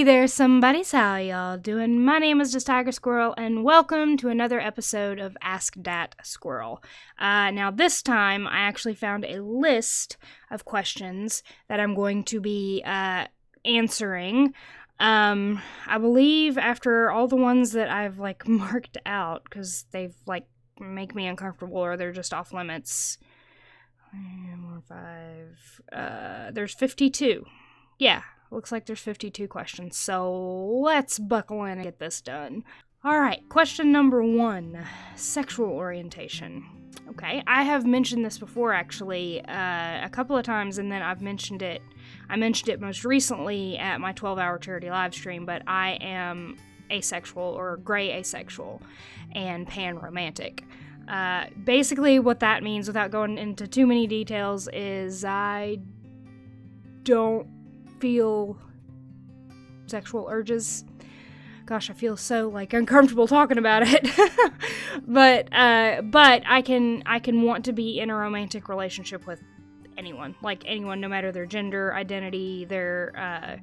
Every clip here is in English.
Hey there, somebodies. How y'all doing? My name is DaTigerSquirrel, and welcome to another episode of Ask Dat Squirrel. Now, this time, I actually found a list of questions that I'm going to be answering. I believe after all the ones that I've, marked out, because they've, make me uncomfortable, or they're just off limits. 5. There's 52. Yeah. Looks like there's 52 questions, so let's buckle in and get this done. Alright, question number 1. Sexual orientation. Okay, I have mentioned this before, actually, a couple of times, and then I mentioned it most recently at my 12-hour charity live stream, but I am asexual, or gray asexual, and pan-romantic. Basically, what that means, without going into too many details, is I don't feel sexual urges. Gosh, I feel so uncomfortable talking about it. but I can want to be in a romantic relationship with anyone, no matter their gender, identity, their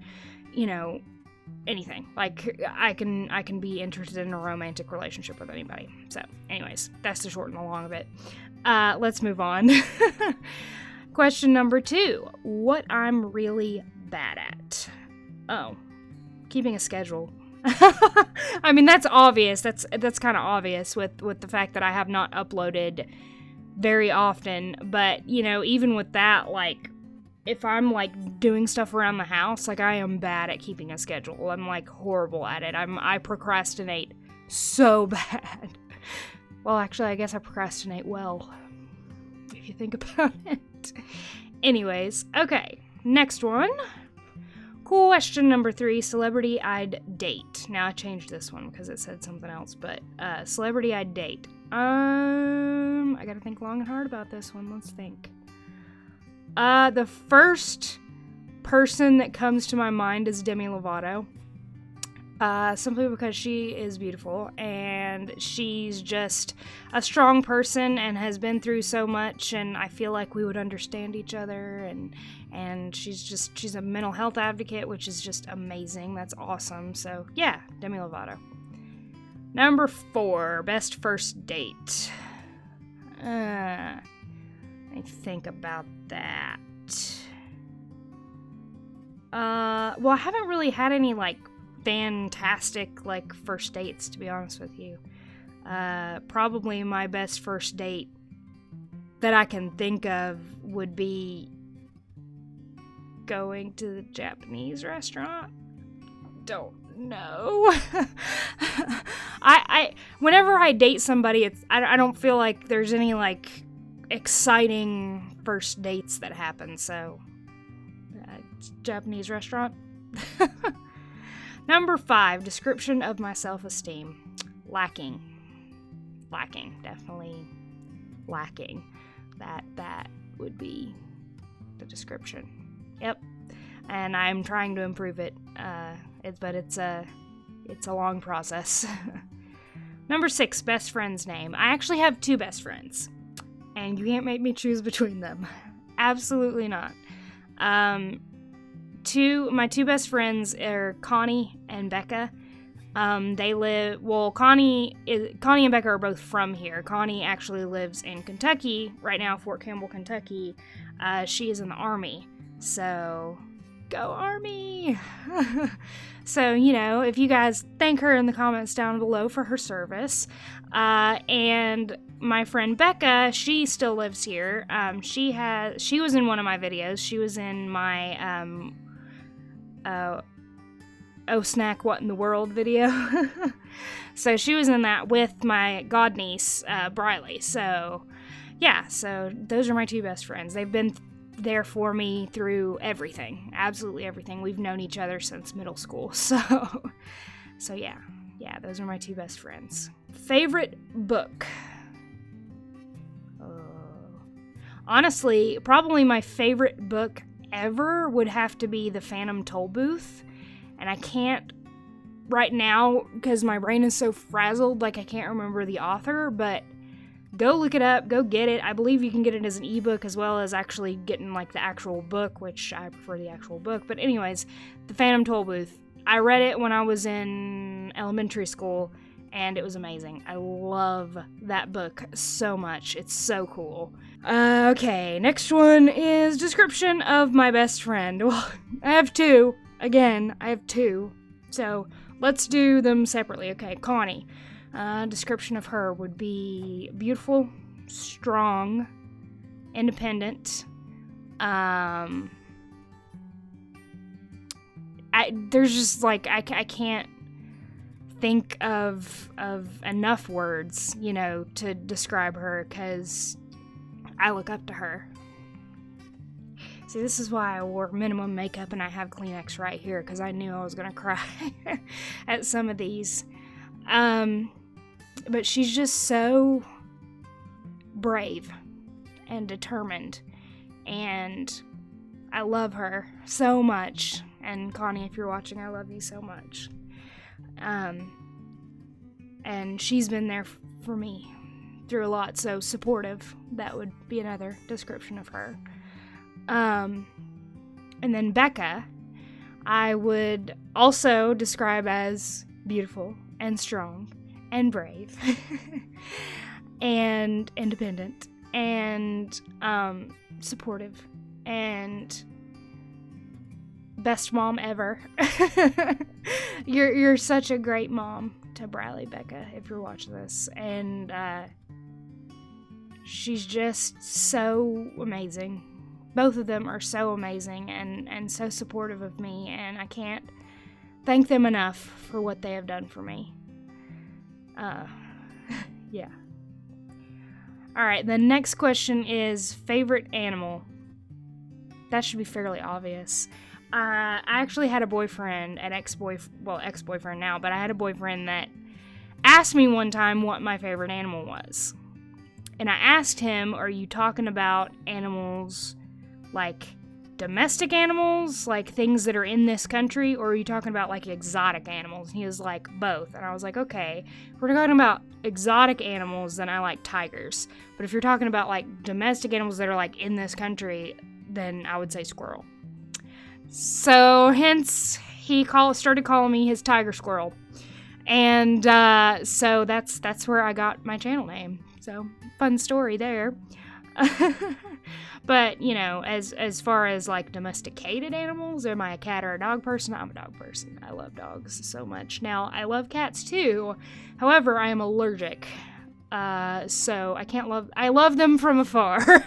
anything. I can be interested in a romantic relationship with anybody. So, anyways, that's the short and the long of it. Let's move on. Question number 2. What I'm really bad at. Oh, keeping a schedule. I mean, that's obvious. That's kind of obvious with the fact that I have not uploaded very often. But, even with that, if I'm, doing stuff around the house, I am bad at keeping a schedule. I'm, horrible at it. I procrastinate so bad. Well, actually, I guess I procrastinate well, if you think about it. Anyways, okay. Next one. Question number 3, celebrity I'd date. Now, I changed this one because it said something else, but celebrity I'd date. I gotta think long and hard about this one. Let's think. The first person that comes to my mind is Demi Lovato. Simply because she is beautiful, and she's just a strong person and has been through so much, and I feel like we would understand each other, and she's a mental health advocate, which is just amazing. That's awesome. So, yeah, Demi Lovato. Number 4, best first date. Let me think about that. Well, I haven't really had any, fantastic first dates, to be honest with you. Probably my best first date that I can think of would be going to the Japanese restaurant. Don't know. I whenever I date somebody, I don't feel like there's any exciting first dates that happen, so Japanese restaurant. Number 5, description of my self-esteem. Lacking. Definitely lacking. That would be the description. Yep. And I'm trying to improve it. But it's a long process. Number 6, best friend's name. I actually have 2 best friends, and you can't make me choose between them. Absolutely not. My 2 best friends are Connie and Becca. They live, Connie and Becca are both from here. Connie actually lives in Kentucky right now, Fort Campbell, Kentucky. She is in the Army, so go Army! So, if you guys thank her in the comments down below for her service. And my friend Becca, she still lives here. She was in one of my videos. She was in my, oh snack, what in the world video. So she was in that with my godniece, Briley. So, yeah, so those are my 2 best friends. They've been there for me through everything, absolutely everything. We've known each other since middle school, so yeah, those are my 2 best friends. Favorite book? Honestly, probably my favorite book ever would have to be The Phantom Tollbooth, and I can't right now because my brain is so frazzled, I can't remember the author, but go look it up, go get it. I believe you can get it as an ebook as well as actually getting the actual book, which I prefer the actual book. But anyways, The Phantom Tollbooth, I read it when I was in elementary school, and it was amazing. I love that book so much. It's so cool. Okay, next one is description of my best friend. Well, I have two. Again, I have two. So let's do them separately. Okay, Connie. Description of her would be beautiful, strong, independent. There's just like I can't think of enough words, to describe her, because I look up to her. See, this is why I wore minimum makeup and I have Kleenex right here, because I knew I was gonna cry at some of these. But she's just so brave and determined, and I love her so much. And Connie, if you're watching, I love you so much. And she's been there for me through a lot, so supportive. That would be another description of her. And then Becca, I would also describe as beautiful and strong and brave and independent and supportive and best mom ever. You're such a great mom to Bradley, Becca, if you're watching this. And she's just so amazing. Both of them are so amazing and so supportive of me, and I can't thank them enough for what they have done for me. Yeah. Alright, the next question is favorite animal. That should be fairly obvious. I actually had a boyfriend, ex-boyfriend now, but I had a boyfriend that asked me one time what my favorite animal was. And I asked him, are you talking about animals like domestic animals, like things that are in this country, or are you talking about like exotic animals? And he was like, both. And I was like, okay, if we're talking about exotic animals, then I like tigers. But if you're talking about like domestic animals that are like in this country, then I would say squirrel. So hence he started calling me his DaTigerSquirrel. And so that's where I got my channel name. So fun story there. But, as far as, like, domesticated animals, am I a cat or a dog person? I'm a dog person. I love dogs so much. Now, I love cats, too. However, I am allergic. So I love them from afar.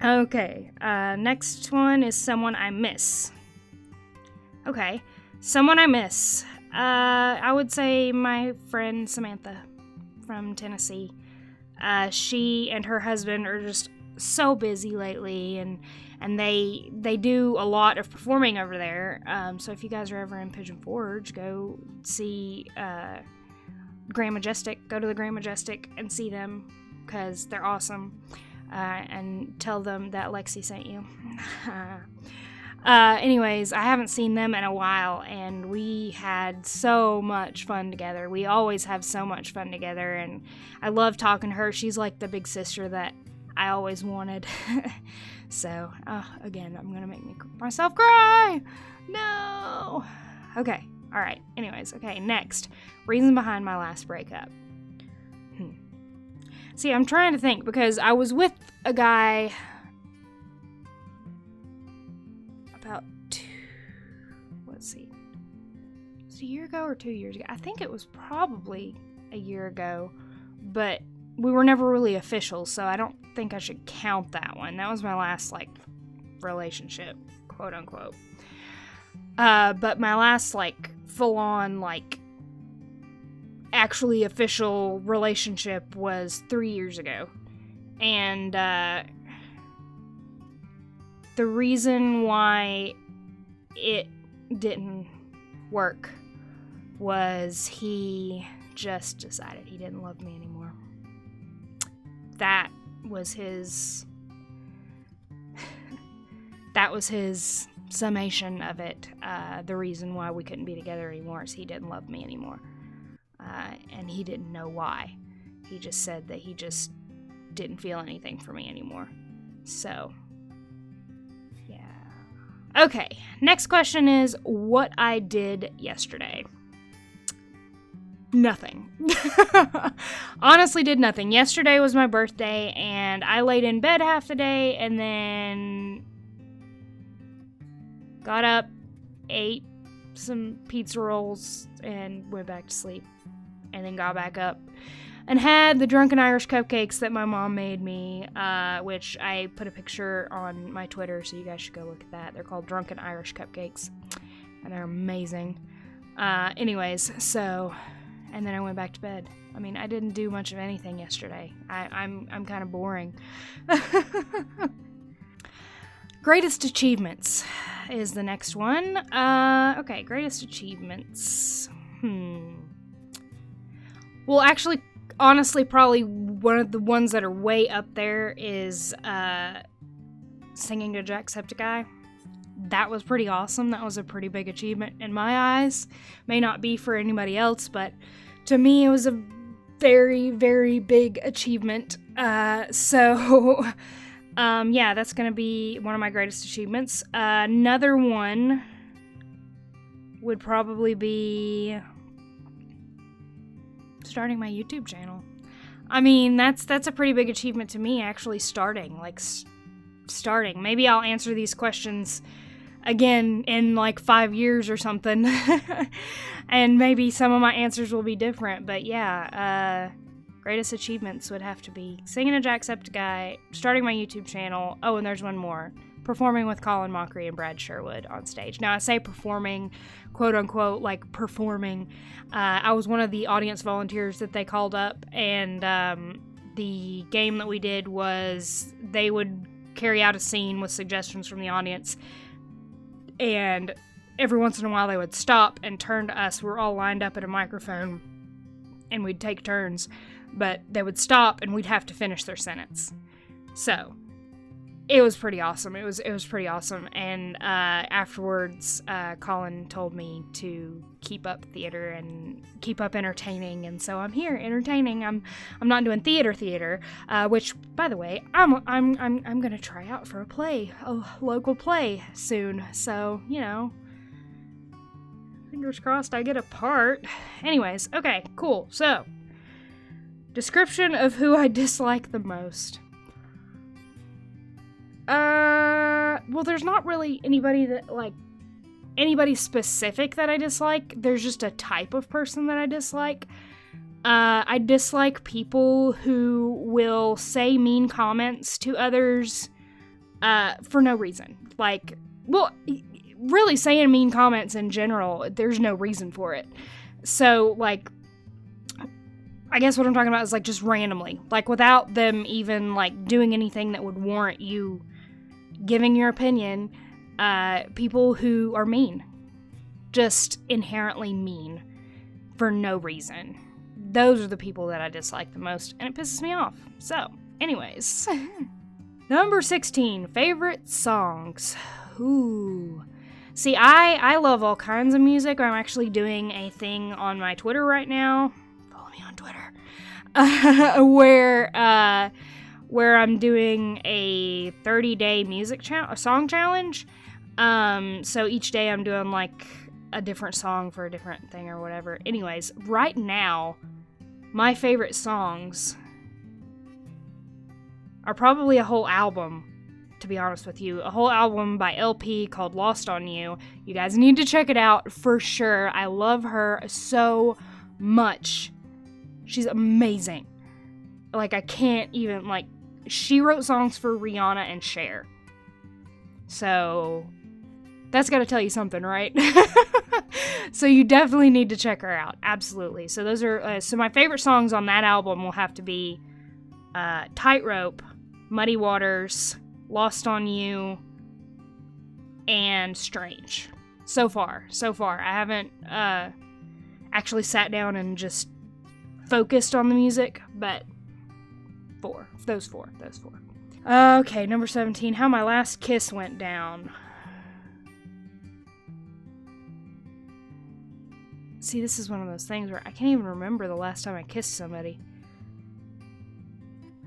Okay, next one is someone I miss. Okay, someone I miss. I would say my friend Samantha from Tennessee. She and her husband are just so busy lately, and they do a lot of performing over there. So if you guys are ever in Pigeon Forge, go see Grand Majestic. Go to the Grand Majestic and see them, because they're awesome. And tell them that Lexi sent you. Anyways, I haven't seen them in a while, and we had so much fun together. We always have so much fun together, and I love talking to her. She's like the big sister that I always wanted. So, again, I'm gonna make myself cry. No. Okay. All right. Anyways, okay. Next, reason behind my last breakup. See, I'm trying to think, because I was with a guy about was it a year ago or 2 years ago? I think it was probably a year ago, but we were never really official, so I don't think I should count that one. That was my last, relationship, quote unquote. But my last, full-on, actually official relationship was 3 years ago. And, the reason why it didn't work was he just decided he didn't love me anymore. That was his summation of it. The reason why we couldn't be together anymore is he didn't love me anymore. And he didn't know why. He just said that he just didn't feel anything for me anymore. So, yeah. Okay, next question is what I did yesterday. Nothing. Honestly did nothing. Yesterday was my birthday, and I laid in bed half the day, and then got up, ate some pizza rolls, and went back to sleep. And then got back up and had the drunken Irish cupcakes that my mom made me, which I put a picture on my Twitter, so you guys should go look at that. They're called drunken Irish cupcakes, and they're amazing. Anyways, so... And then I went back to bed. I mean, I didn't do much of anything yesterday. I'm kind of boring. Greatest achievements is the next one. Okay, greatest achievements. Well, actually, honestly, probably one of the ones that are way up there is singing to Jacksepticeye. That was pretty awesome. That was a pretty big achievement in my eyes. May not be for anybody else, but to me it was a very, very big achievement. Yeah, that's going to be one of my greatest achievements. Another one would probably be starting my YouTube channel. I mean, that's a pretty big achievement to me, actually starting. Maybe I'll answer these questions again in like 5 years or something. And maybe some of my answers will be different. But yeah, greatest achievements would have to be singing to Jacksepticeye, starting my YouTube channel. Oh, and there's one more. Performing with Colin Mockery and Brad Sherwood on stage. Now, I say performing, quote unquote, like performing. I was one of the audience volunteers that they called up, and the game that we did was they would carry out a scene with suggestions from the audience, and every once in a while they would stop and turn to us. We were all lined up at a microphone, and we'd take turns, but they would stop and we'd have to finish their sentence. So it was pretty awesome. It was pretty awesome. And afterwards, Colin told me to keep up theater and keep up entertaining. And so I'm here entertaining. I'm not doing theater, which, by the way, I'm gonna try out for a local play soon. So, you know, fingers crossed I get a part. Anyways, okay, cool. So, description of who I dislike the most. Well, there's not really anybody specific that I dislike. There's just a type of person that I dislike. I dislike people who will say mean comments to others, for no reason. Like, well, really saying mean comments in general, there's no reason for it. So, like, I guess what I'm talking about is, like, just randomly. Like, without them even, like, doing anything that would warrant you giving your opinion, people who are mean. Just inherently mean. For no reason. Those are the people that I dislike the most, and it pisses me off. So, anyways. Number 16, favorite songs. Ooh. See, I love all kinds of music. I'm actually doing a thing on my Twitter right now. Follow me on Twitter. Where I'm doing a 30-day song challenge. So each day I'm doing like a different song for a different thing or whatever. Anyways, right now, my favorite songs are probably a whole album, to be honest with you. A whole album by LP called Lost on You. You guys need to check it out for sure. I love her so much. She's amazing. Like, I can't even, like, she wrote songs for Rihanna and Cher. So, that's gotta tell you something, right? So you definitely need to check her out. Absolutely. So those are, so my favorite songs on that album will have to be Tightrope, Muddy Waters, Lost on You, and Strange. So far. I haven't actually sat down and just focused on the music, but those four. Okay, number 17, how my last kiss went down. See, this is one of those things where I can't even remember the last time I kissed somebody.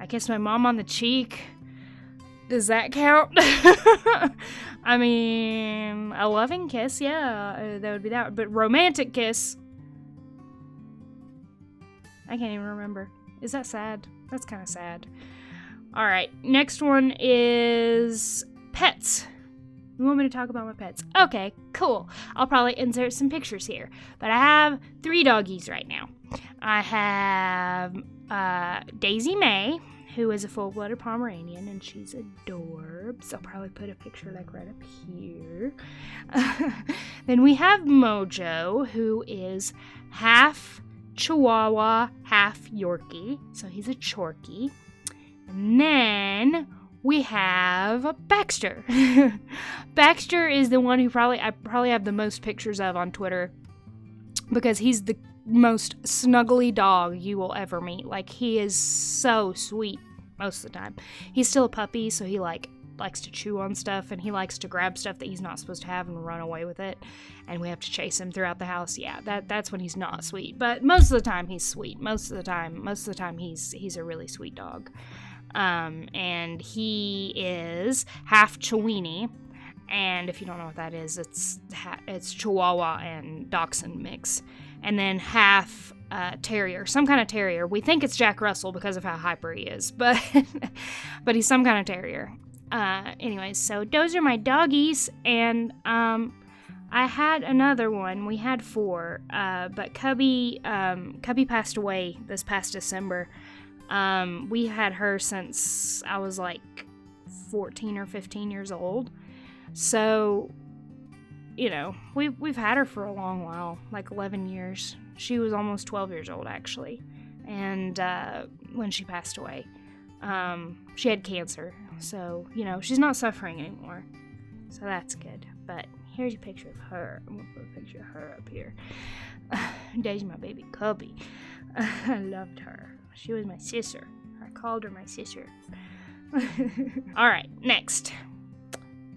I kissed my mom on the cheek Does that count? I mean, a loving kiss, yeah, that would be that. But romantic kiss, I can't even remember. Is that sad? That's kind of sad. All right, next one is pets. You want me to talk about my pets? Okay, cool. I'll probably insert some pictures here. But I have 3 doggies right now. I have Daisy May, who is a full-blooded Pomeranian, and she's adorbs. I'll probably put a picture like right up here. Then we have Mojo, who is half Chihuahua, half Yorkie. So he's a Chorkie. And then we have Baxter. Baxter is the one who I probably have the most pictures of on Twitter, because he's the most snuggly dog you will ever meet. Like, he is so sweet most of the time. He's still a puppy, so he likes to chew on stuff, and he likes to grab stuff that he's not supposed to have and run away with it, and we have to chase him throughout the house. Yeah, that's when he's not sweet, but most of the time he's sweet. Most of the time he's a really sweet dog. And he is half Chiweenie, and if you don't know what that is, it's Chihuahua and Dachshund mix, and then half terrier, some kind of terrier. We think it's Jack Russell because of how hyper he is, but but he's some kind of terrier. Anyways, so those are my doggies, and I had another one. We had 4, but Cubby passed away this past December. We had her since I was like 14 or 15 years old. So, you know, we've had her for a long while, like 11 years. She was almost 12 years old, actually. And when she passed away, she had cancer. So, you know, she's not suffering anymore. So that's good. But here's a picture of her. I'm going to put a picture of her up here. Daisy, my baby Cubby. I loved her. She was my sister. I called her my sister. Alright, next.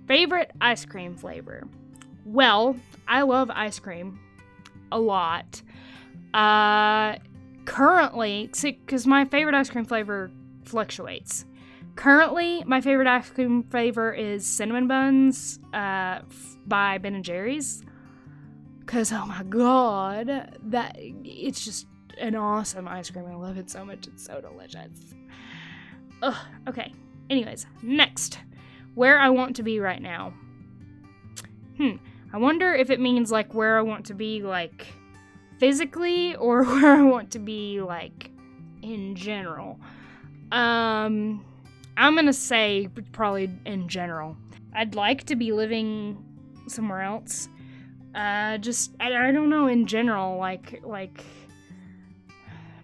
Favorite ice cream flavor. Well, I love ice cream a lot. Currently, because my favorite ice cream flavor fluctuates. Currently, my favorite ice cream flavor is cinnamon buns by Ben & Jerry's. Because, oh my god, it's just an awesome ice cream. I love it so much. It's so delicious. Ugh, okay. Anyways, next. Where I want to be right now. I wonder if it means, like, where I want to be, like, physically, or where I want to be, like, in general. I'm gonna say probably in general. I'd like to be living somewhere else. I don't know, in general, like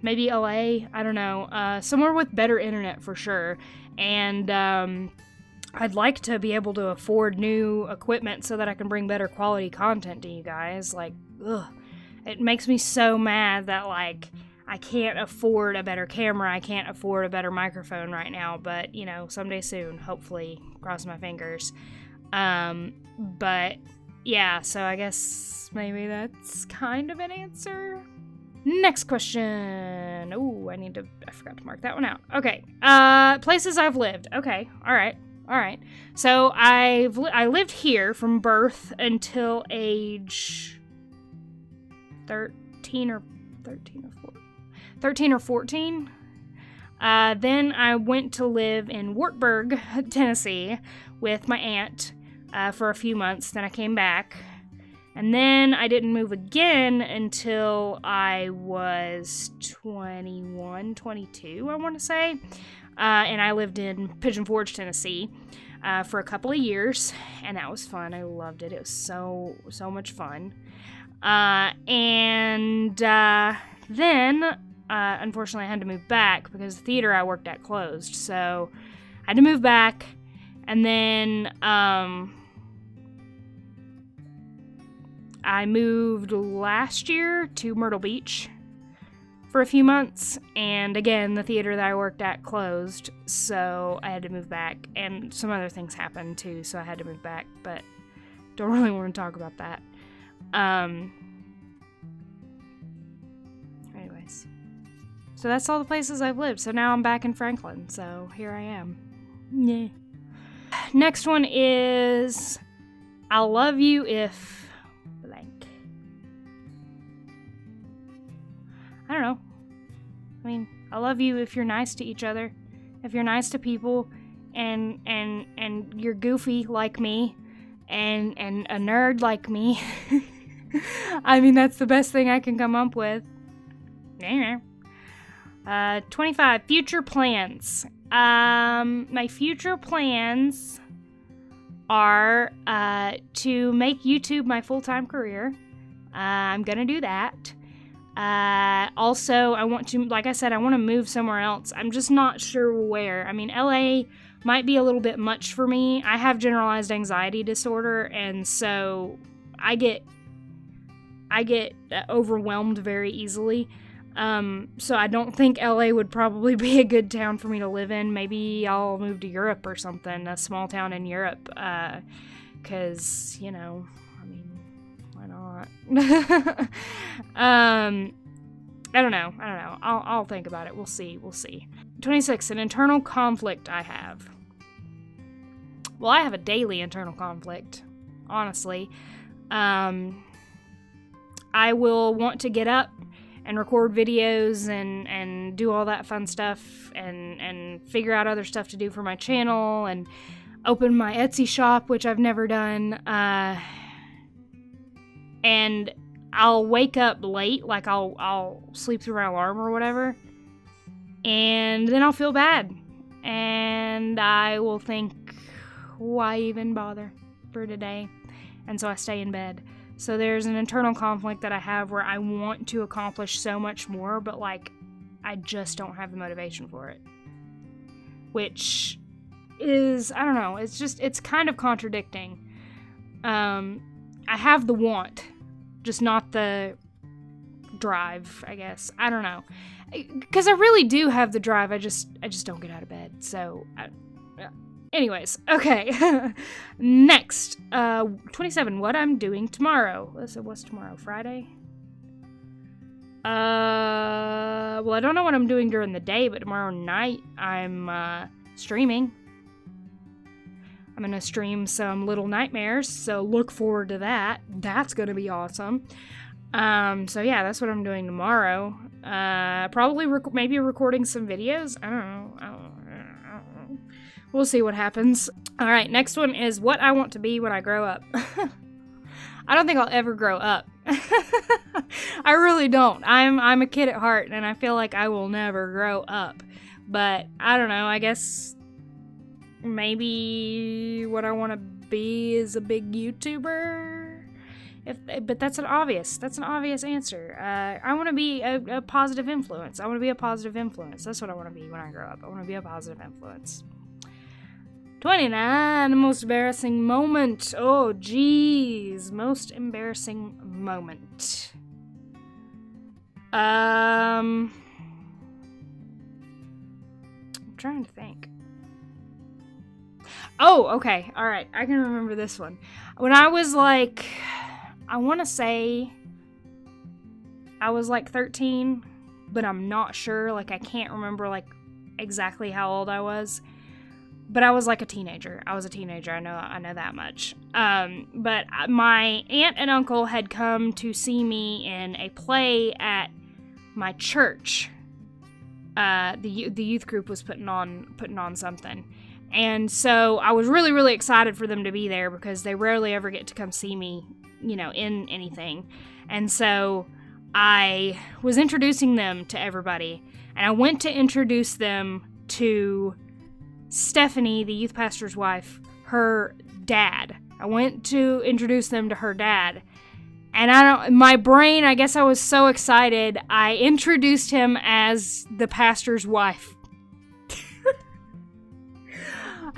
maybe LA, I don't know, somewhere with better internet for sure, and I'd like to be able to afford new equipment so that I can bring better quality content to you guys. Like, it makes me so mad that, like, I can't afford a better camera, I can't afford a better microphone right now, but, you know, someday soon, hopefully, cross my fingers. But, yeah, so I guess maybe that's kind of an answer. Next question. Ooh, I forgot to mark that one out. Okay. Places I've lived. Okay. All right. So I lived here from birth until age 13 or 14. Then I went to live in Wartburg, Tennessee with my aunt for a few months. Then I came back. And then I didn't move again until I was 21, 22, I want to say. And I lived in Pigeon Forge, Tennessee for a couple of years. And that was fun. I loved it. It was so much fun. Then, unfortunately, I had to move back because the theater I worked at closed. So I had to move back. And then I moved last year to Myrtle Beach for a few months, and again, the theater that I worked at closed, so I had to move back, and some other things happened too, so I had to move back, but don't really want to talk about that. Anyways, so that's all the places I've lived, so now I'm back in Franklin, so here I am. Yeah. Next one is, I'll love you if blank. I don't know. I mean, I love you if you're nice to each other. If you're nice to people and you're goofy like me and a nerd like me. I mean, that's the best thing I can come up with. 25, future plans. My future plans are to make YouTube my full-time career. I'm gonna do that. Also, I want to, like I said, I want to move somewhere else. I'm just not sure where. I mean, LA might be a little bit much for me. I have generalized anxiety disorder, and so I get overwhelmed very easily. So I don't think LA would probably be a good town for me to live in. Maybe I'll move to Europe or something, a small town in Europe, because, you know, I mean, why not? I don't know. I'll think about it. We'll see. 26, an internal conflict I have. Well, I have a daily internal conflict, honestly. I will want to get up and record videos and do all that fun stuff and figure out other stuff to do for my channel and open my Etsy shop, which I've never done. And I'll wake up late, like I'll sleep through my alarm or whatever, and then I'll feel bad. And I will think, why even bother for today? And so I stay in bed. So there's an internal conflict that I have where I want to accomplish so much more, but like, I just don't have the motivation for it. Which is, I don't know, it's kind of contradicting. I have the want, just not the drive, I guess. I don't know. Because I really do have the drive, I just don't get out of bed. So, anyways, okay. Next, 27, what I'm doing tomorrow. Listen, what's tomorrow? Friday? Well, I don't know what I'm doing during the day, but tomorrow night I'm streaming. I'm gonna stream some Little Nightmares, so look forward to that. That's gonna be awesome. So yeah, that's what I'm doing tomorrow. Probably maybe recording some videos. I don't know. We'll see what happens. All right, next one is what I want to be when I grow up. I don't think I'll ever grow up. I really don't. I'm a kid at heart, and I feel like I will never grow up. But I don't know. I guess maybe what I want to be is a big YouTuber. But that's an obvious answer. I want to be a positive influence. I want to be a positive influence. That's what I want to be when I grow up. I want to be a positive influence. 29, most embarrassing moment. Oh, geez. Most embarrassing moment. I'm trying to think. Oh, okay. All right. I can remember this one. When I was like, I want to say I was like 13, but I'm not sure. Like, I can't remember like exactly how old I was. But I was like a teenager. I know that much. But my aunt and uncle had come to see me in a play at my church. The youth group was putting on something. And so I was really, really excited for them to be there because they rarely ever get to come see me, in anything. And so I was introducing them to everybody. And I went to introduce them to Stephanie, the youth pastor's wife, her dad. I went to introduce them to her dad. And my brain, I guess I was so excited, I introduced him as the pastor's wife.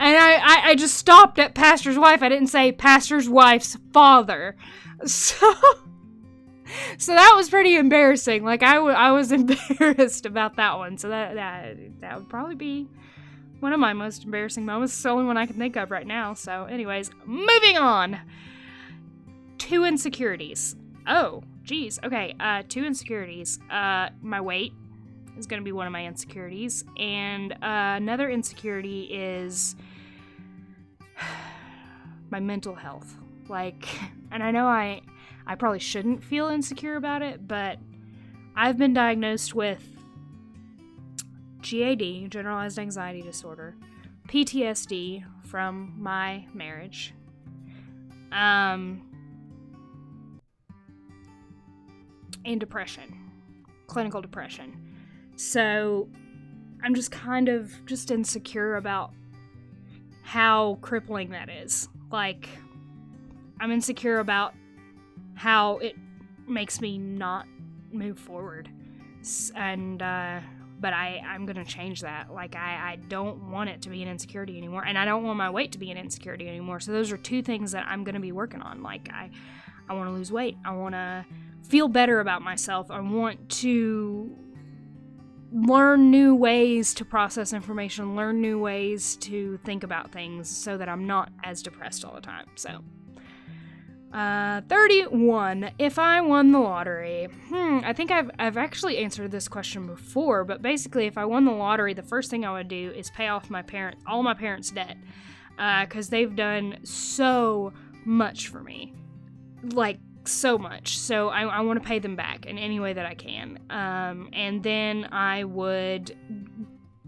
And I just stopped at pastor's wife. I didn't say pastor's wife's father. So that was pretty embarrassing. Like, I was embarrassed about that one. So that would probably be one of my most embarrassing moments. It's the only one I can think of right now. So, anyways, moving on. 2 insecurities. Oh, geez. Okay, 2 insecurities. My weight is going to be one of my insecurities. And another insecurity is my mental health. Like, and I know I probably shouldn't feel insecure about it, but I've been diagnosed with GAD, generalized anxiety disorder, PTSD from my marriage, and depression, clinical depression. So I'm just kind of just insecure about how crippling that is. Like, I'm insecure about how it makes me not move forward. And, but I'm going to change that. Like, I don't want it to be an insecurity anymore. And I don't want my weight to be an insecurity anymore. So those are two things that I'm going to be working on. Like, I want to lose weight. I want to feel better about myself. I want to learn new ways to process information, learn new ways to think about things so that I'm not as depressed all the time. So, 31. If I won the lottery. I think I've actually answered this question before, but basically if I won the lottery, the first thing I would do is pay off all my parents' debt, because they've done so much for me. Like, so much. So I want to pay them back in any way that I can. And then I would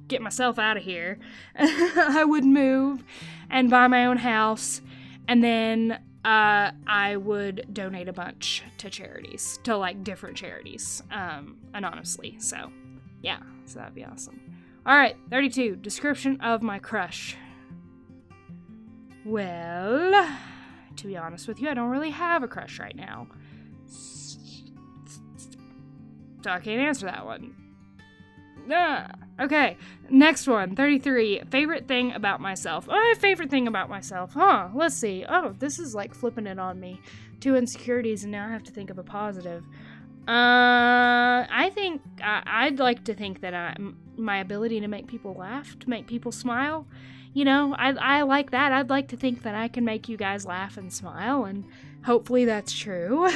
get myself out of here. I would move and buy my own house. And then I would donate a bunch to charities, to like different charities, anonymously. So yeah, so that'd be awesome. All right, 32. Description of my crush. Well, to be honest with you, I don't really have a crush right now. So I can't answer that one. Okay, next one, 33. Favorite thing about myself. Favorite thing about myself. Let's see. Oh, this is like flipping it on me. 2 insecurities, and now I have to think of a positive. I think I'd like to think that my ability to make people laugh, to make people smile, you know, I like that. I'd like to think that I can make you guys laugh and smile, and hopefully that's true.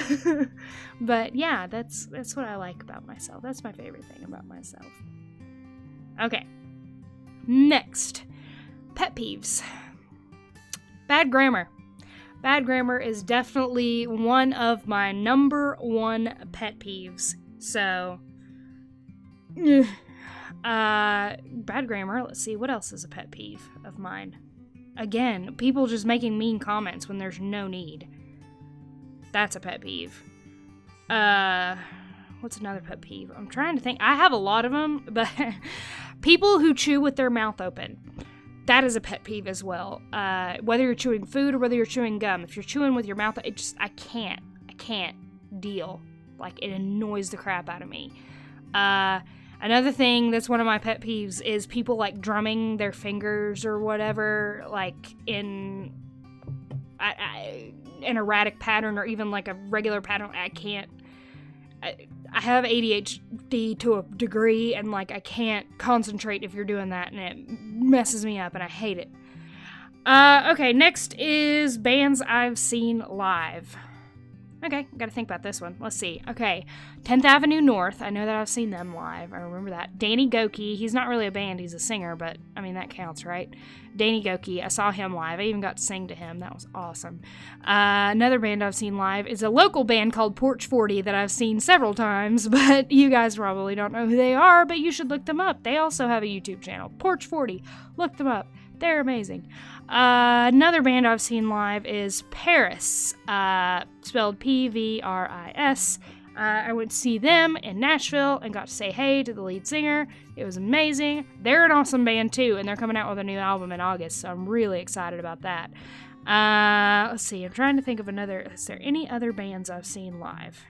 But yeah, that's what I like about myself. That's my favorite thing about myself. Okay. Next. Pet peeves. Bad grammar. Bad grammar is definitely one of my number 1 pet peeves. So, bad grammar. Let's see, what else is a pet peeve of mine? Again, people just making mean comments when there's no need. That's a pet peeve. What's another pet peeve? I'm trying to think. I have a lot of them, but people who chew with their mouth open. That is a pet peeve as well. Whether you're chewing food or whether you're chewing gum. If you're chewing with your mouth, I can't deal. Like, it annoys the crap out of me. Another thing that's one of my pet peeves is people, like, drumming their fingers or whatever, like, in an erratic pattern or even, like, a regular pattern. I can't. I have ADHD to a degree, and, like, I can't concentrate if you're doing that, and it messes me up, and I hate it. Okay, next is bands I've seen live. Okay, gotta think about this one. Let's see. Okay, 10th Avenue North. I know that I've seen them live. I remember that. Danny Gokey. He's not really a band. He's a singer, but, I mean, that counts, right? Danny Gokey. I saw him live. I even got to sing to him. That was awesome. Another band I've seen live is a local band called Porch 40 that I've seen several times, but you guys probably don't know who they are, but you should look them up. They also have a YouTube channel. Porch 40. Look them up. They're amazing. Another band I've seen live is Paris, spelled Pvris. I went to see them in Nashville and got to say hey to the lead singer. It was amazing. They're an awesome band too, and they're coming out with a new album in August, so I'm really excited about that. Let's see, I'm trying to think of another. Is there any other bands I've seen live?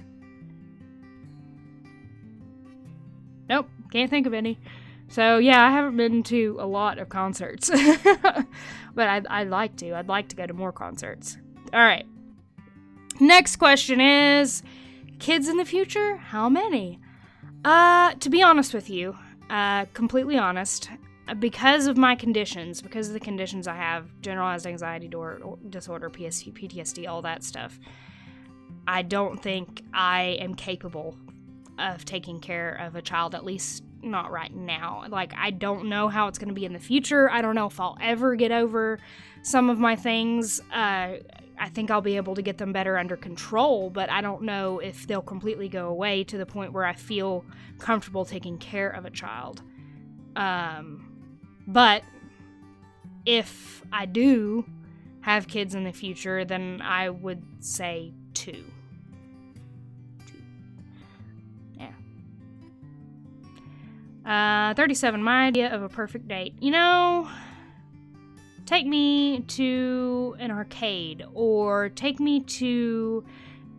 Nope, can't think of any. So, yeah, I haven't been to a lot of concerts, but I'd like to. I'd like to go to more concerts. All right. Next question is, kids in the future? How many? To be honest with you, completely honest, because of my conditions, because of the conditions I have, generalized anxiety disorder, PTSD, all that stuff, I don't think I am capable of taking care of a child, at least not right now. Like, I don't know how it's going to be in the future. I don't know if I'll ever get over some of my things. I think I'll be able to get them better under control, but I don't know if they'll completely go away to the point where I feel comfortable taking care of a child. But if I do have kids in the future, then I would say 2. Yeah. 37, my idea of a perfect date. Take me to an arcade, or take me to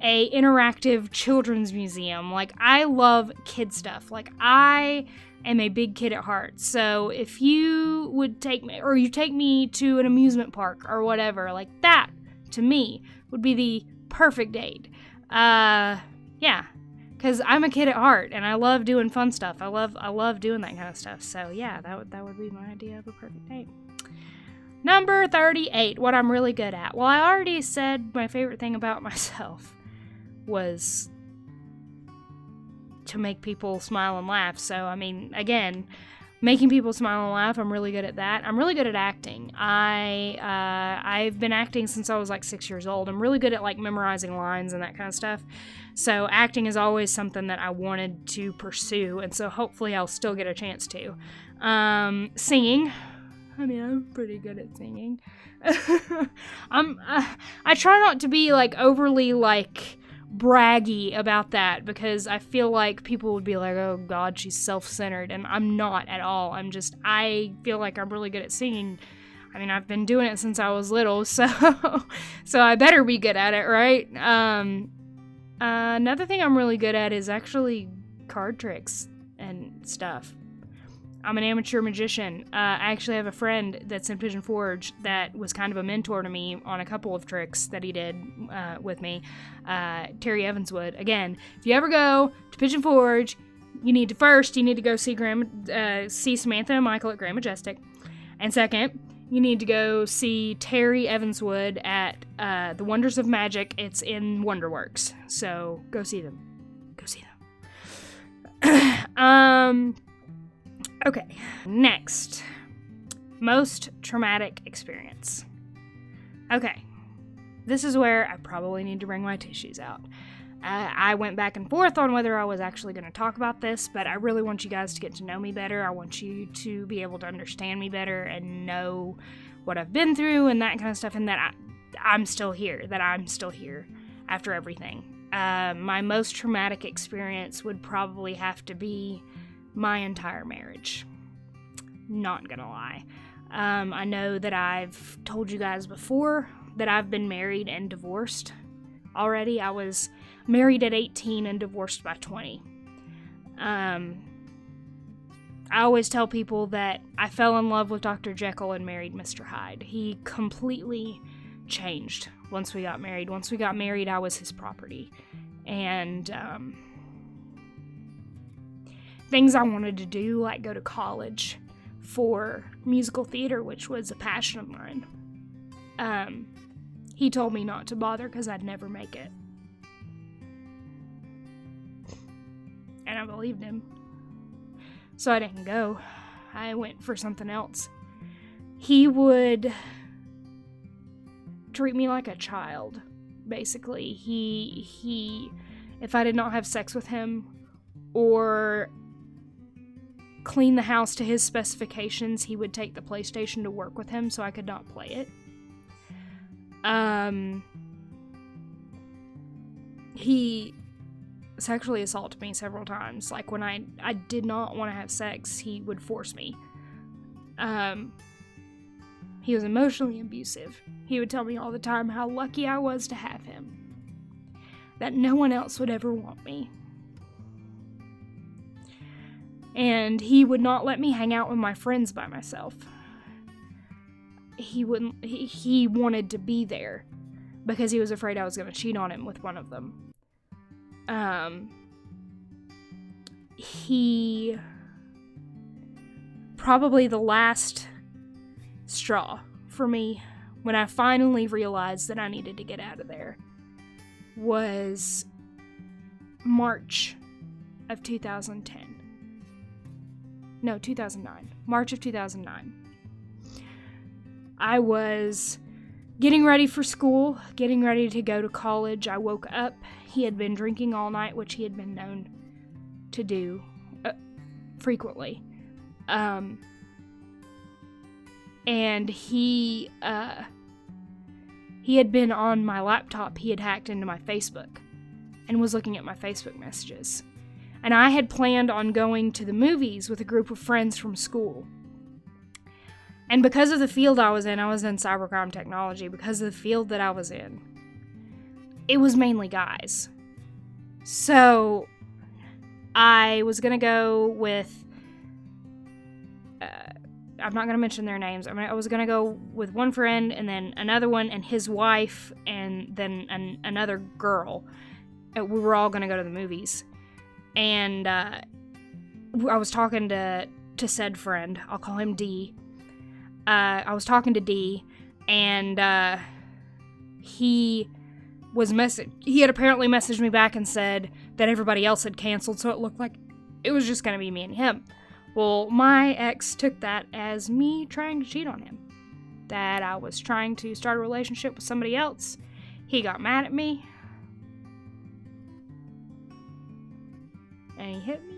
a interactive children's museum. Like, I love kid stuff. Like, I am a big kid at heart. So if you would take me, or you take me to an amusement park or whatever, like, that to me would be the perfect date. Yeah, because I'm a kid at heart and I love doing fun stuff. I love doing that kind of stuff. So yeah, that would be my idea of a perfect date. Number 38, what I'm really good at. Well, I already said my favorite thing about myself was to make people smile and laugh. So, I mean, again, making people smile and laugh, I'm really good at that. I'm really good at acting. I've been acting since I was like 6 years old. I'm really good at like memorizing lines and that kind of stuff. So acting is always something that I wanted to pursue, and so hopefully I'll still get a chance to. Singing. I mean, I'm pretty good at singing. I try not to be like overly like braggy about that, because I feel like people would be like, oh god, she's self-centered, and I'm not at all. I feel like I'm really good at singing. I mean, I've been doing it since I was little, so I better be good at it, right? Another thing I'm really good at is actually card tricks and stuff. I'm an amateur magician. I actually have a friend that's in Pigeon Forge that was kind of a mentor to me on a couple of tricks that he did with me. Terry Evanswood. Again, if you ever go to Pigeon Forge, you need to go see Samantha and Michael at Grand Majestic. And second, you need to go see Terry Evanswood at The Wonders of Magic. It's in Wonderworks. So go see them. Okay, next. Most traumatic experience. Okay, this is where I probably need to bring my tissues out. I went back and forth on whether I was actually going to talk about this, but I really want you guys to get to know me better. I want you to be able to understand me better and know what I've been through and that kind of stuff, and that I'm still here after everything. My most traumatic experience would probably have to be my entire marriage. Not gonna lie. I know that I've told you guys before that I've been married and divorced already. I was married at 18 and divorced by 20. I always tell people that I fell in love with Dr. Jekyll and married Mr. Hyde. He completely changed once we got married. Once we got married, I was his property. And things I wanted to do, like go to college for musical theater, which was a passion of mine, he told me not to bother because I'd never make it. And I believed him. So I didn't go. I went for something else. He would treat me like a child, basically. He if I did not have sex with him or clean the house to his specifications, he would take the PlayStation to work with him so I could not play it. He sexually assaulted me several times. Like, when I did not want to have sex, he would force me. He was emotionally abusive. He would tell me all the time how lucky I was to have him, that no one else would ever want me. And he would not let me hang out with my friends by myself. He wanted to be there because he was afraid I was going to cheat on him with one of them. He probably the last straw for me when I finally realized that I needed to get out of there was March of 2010. No, 2009. March of 2009. I was getting ready for school, getting ready to go to college. I woke up. He had been drinking all night, which he had been known to do frequently. And he had been on my laptop. He had hacked into my Facebook and was looking at my Facebook messages. And I had planned on going to the movies with a group of friends from school. And because of the field I was in cybercrime technology, because of the field that I was in, it was mainly guys. So I was going to go with, I'm not going to mention their names. I was going to go with one friend and then another one and his wife and then another girl. We were all going to go to the movies. And I was talking to said friend. I'll call him D. I was talking to D, and he had apparently messaged me back and said that everybody else had canceled, so it looked like it was just going to be me and him. Well, my ex took that as me trying to cheat on him. That I was trying to start a relationship with somebody else. He got mad at me. And he hit me.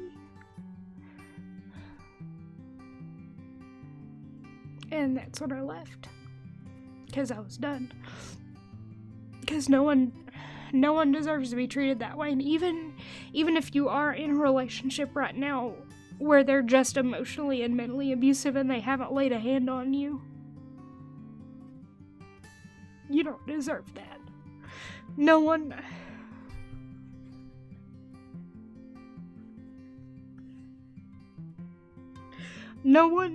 And that's when I left. Because I was done. Because no one deserves to be treated that way. And even if you are in a relationship right now where they're just emotionally and mentally abusive and they haven't laid a hand on you, you don't deserve that. No one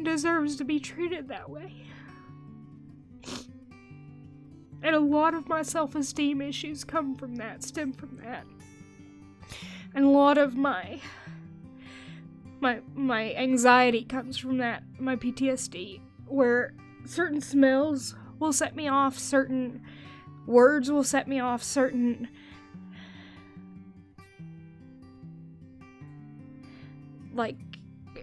deserves to be treated that way. And a lot of my self-esteem issues stem from that. And a lot of my anxiety comes from that, my PTSD, where certain smells will set me off, certain words will set me off, certain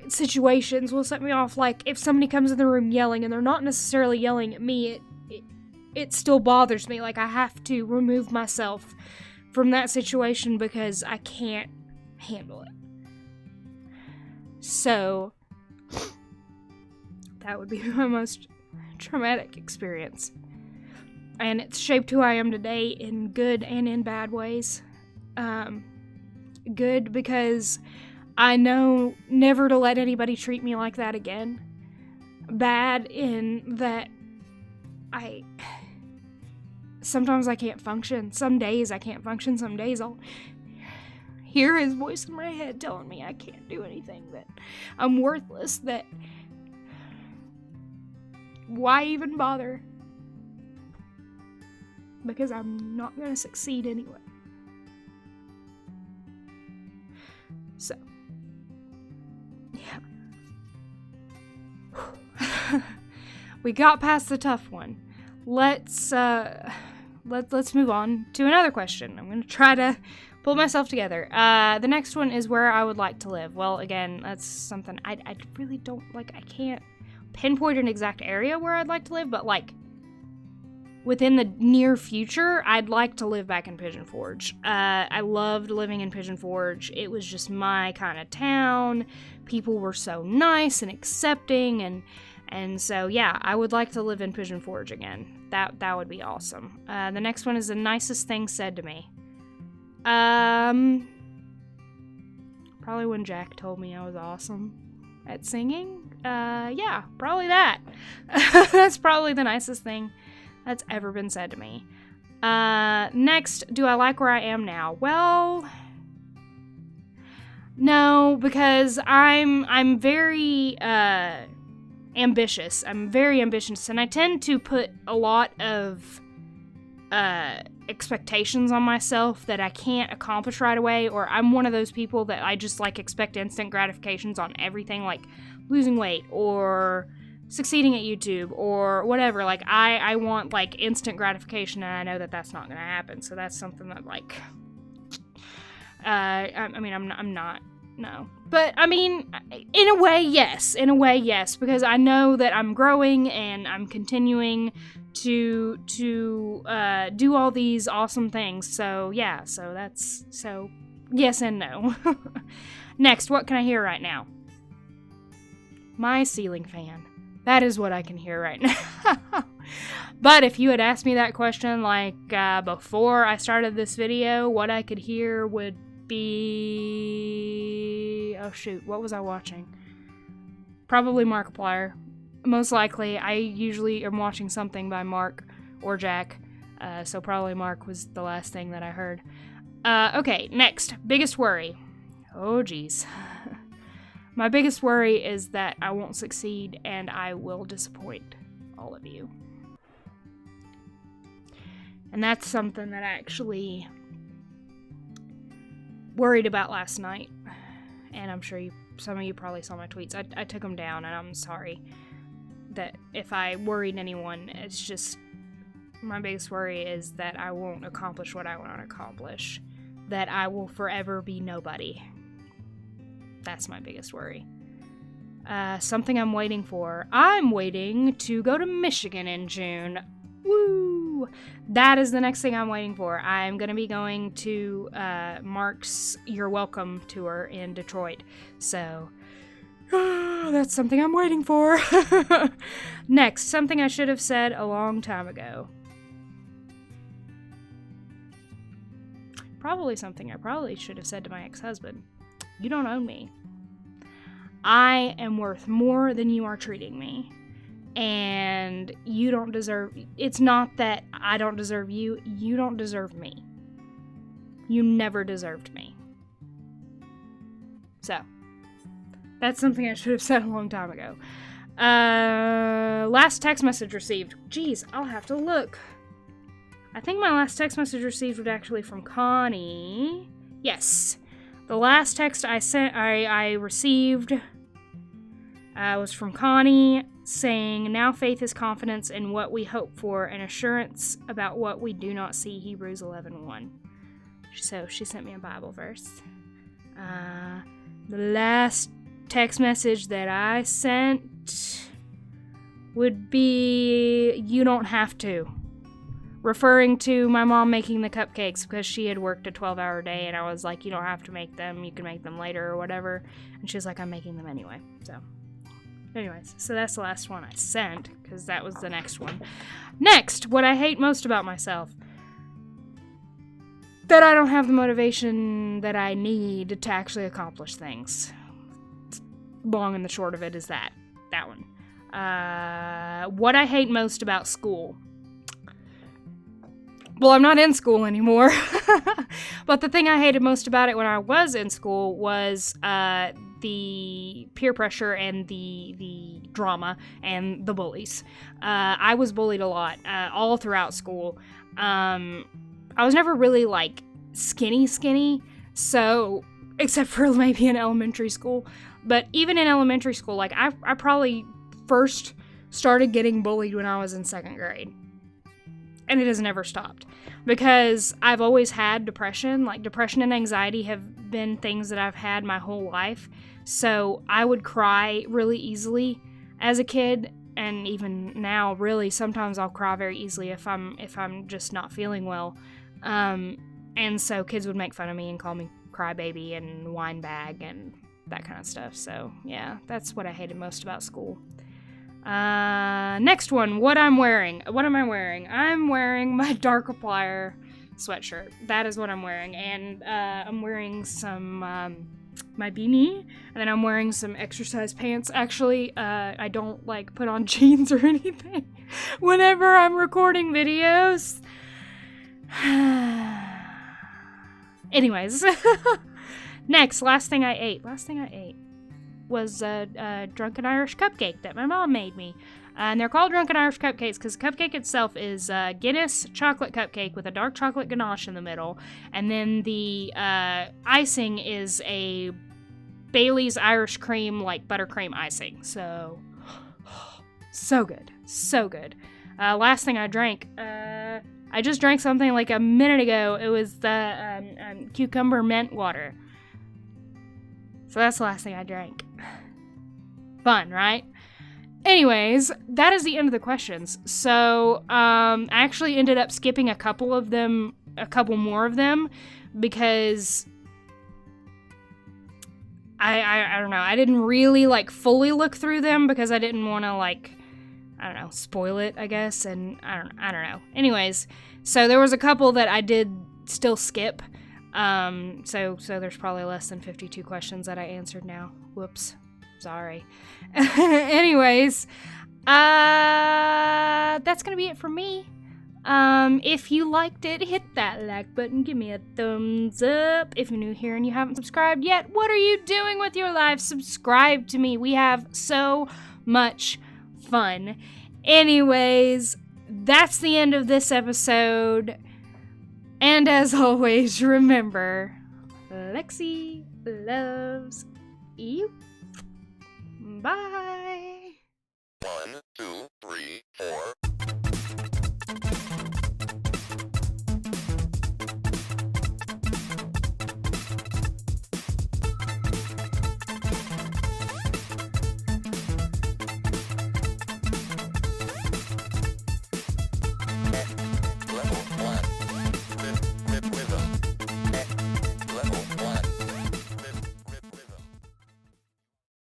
situations will set me off. Like if somebody comes in the room yelling and they're not necessarily yelling at me, it still bothers me. Like I have to remove myself from that situation because I can't handle it. So that would be my most traumatic experience. And it's shaped who I am today in good and in bad ways. Good because I know never to let anybody treat me like that again. Bad in that sometimes I can't function. Some days I can't function. Some days I'll hear his voice in my head telling me I can't do anything, that I'm worthless, that why even bother? Because I'm not going to succeed anyway. So, yeah. We got past the tough one. Let's move on to another question. I'm going to try to pull myself together. The next one is where I would like to live. Well, again, that's something I really don't, I can't pinpoint an exact area where I'd like to live, but, within the near future, I'd like to live back in Pigeon Forge. I loved living in Pigeon Forge. It was just my kind of town. People were so nice and accepting, and so, yeah, I would like to live in Pigeon Forge again. That would be awesome. The next one is the nicest thing said to me. Probably when Jack told me I was awesome at singing. Yeah, probably that. That's probably the nicest thing that's ever been said to me. Next, do I like where I am now? Well, no, because I'm very ambitious. I'm very ambitious, and I tend to put a lot of expectations on myself that I can't accomplish right away, or I'm one of those people that I just expect instant gratifications on everything, like losing weight or succeeding at YouTube or whatever. I want instant gratification, and I know that that's not going to happen. So that's something that I'm no. But, I mean, in a way, yes. In a way, yes. Because I know that I'm growing and I'm continuing to do all these awesome things. So, yeah. So, yes and no. Next, what can I hear right now? My ceiling fan. That is what I can hear right now. But if you had asked me that question, like, before I started this video, what I could hear would be... Oh, shoot. What was I watching? Probably Markiplier. Most likely. I usually am watching something by Mark or Jack. So probably Mark was the last thing that I heard. Okay, next. Biggest worry. Oh, geez. My biggest worry is that I won't succeed and I will disappoint all of you. And that's something that I actually worried about last night. And I'm sure some of you probably saw my tweets. I took them down, and I'm sorry that if I worried anyone. It's just my biggest worry is that I won't accomplish what I want to accomplish. That I will forever be nobody. That's my biggest worry. Something I'm waiting for. I'm waiting to go to Michigan in June. Woo! That is the next thing I'm waiting for. I'm going to be going to Mark's You're Welcome tour in Detroit. So, that's something I'm waiting for. Next, something I should have said a long time ago. Probably something I probably should have said to my ex-husband. You don't own me. I am worth more than you are treating me. And you don't deserve... It's not that I don't deserve you. You don't deserve me. You never deserved me. So, that's something I should have said a long time ago. Last text message received. Jeez, I'll have to look. I think my last text message received was actually from Connie. Yes. The last text I received was from Connie saying, now faith is confidence in what we hope for and assurance about what we do not see, Hebrews 11:1. So she sent me a Bible verse. The last text message that I sent would be, you don't have to. Referring to my mom making the cupcakes because she had worked a 12-hour day, and I was like, you don't have to make them, you can make them later or whatever. And she was like, I'm making them anyway. So, anyways, so that's the last one I sent because that was the next one. Next, what I hate most about myself. That I don't have the motivation that I need to actually accomplish things. Long and the short of it is that one. What I hate most about school. Well, I'm not in school anymore. But the thing I hated most about it when I was in school was the peer pressure and the drama and the bullies. I was bullied a lot all throughout school. I was never really, like, skinny, so, except for maybe in elementary school. But even in elementary school, like, I probably first started getting bullied when I was in 2nd grade. And it has never stopped. Because I've always had depression. Like, depression and anxiety have been things that I've had my whole life. So I would cry really easily as a kid. And even now, really, sometimes I'll cry very easily if I'm just not feeling well. And so kids would make fun of me and call me crybaby and whine bag and that kind of stuff. So, yeah, that's what I hated most about school. Next one, what I'm wearing. What am I wearing? I'm wearing my Darkiplier sweatshirt. That is what I'm wearing. And, I'm wearing some, my beanie. And then I'm wearing some exercise pants. Actually, I don't, like, put on jeans or anything whenever I'm recording videos. Anyways. Next, last thing I ate was a drunken Irish cupcake that my mom made me. And they're called drunken Irish cupcakes because the cupcake itself is a Guinness chocolate cupcake with a dark chocolate ganache in the middle. And then the icing is a Bailey's Irish cream, like buttercream icing. So good. So good. Last thing I drank, I just drank something like a minute ago. It was the cucumber mint water. So that's the last thing I drank. Fun, right? Anyways, that is the end of the questions. So, I actually ended up skipping a couple more of them, because I don't know, I didn't really, like, fully look through them, because I didn't want to, like, I don't know, spoil it, I guess, and I don't know. Anyways, so there was a couple that I did still skip, so there's probably less than 52 questions that I answered now. Whoops. Sorry. Anyways, that's gonna be it for me. If you liked it, hit that like button, give me a thumbs up. If you're new here and you haven't subscribed yet, what are you doing with your life? Subscribe to me. We have so much fun. Anyways, that's the end of this episode. And as always, remember, Lexi loves you. Bye. 1, 2, 3, 4.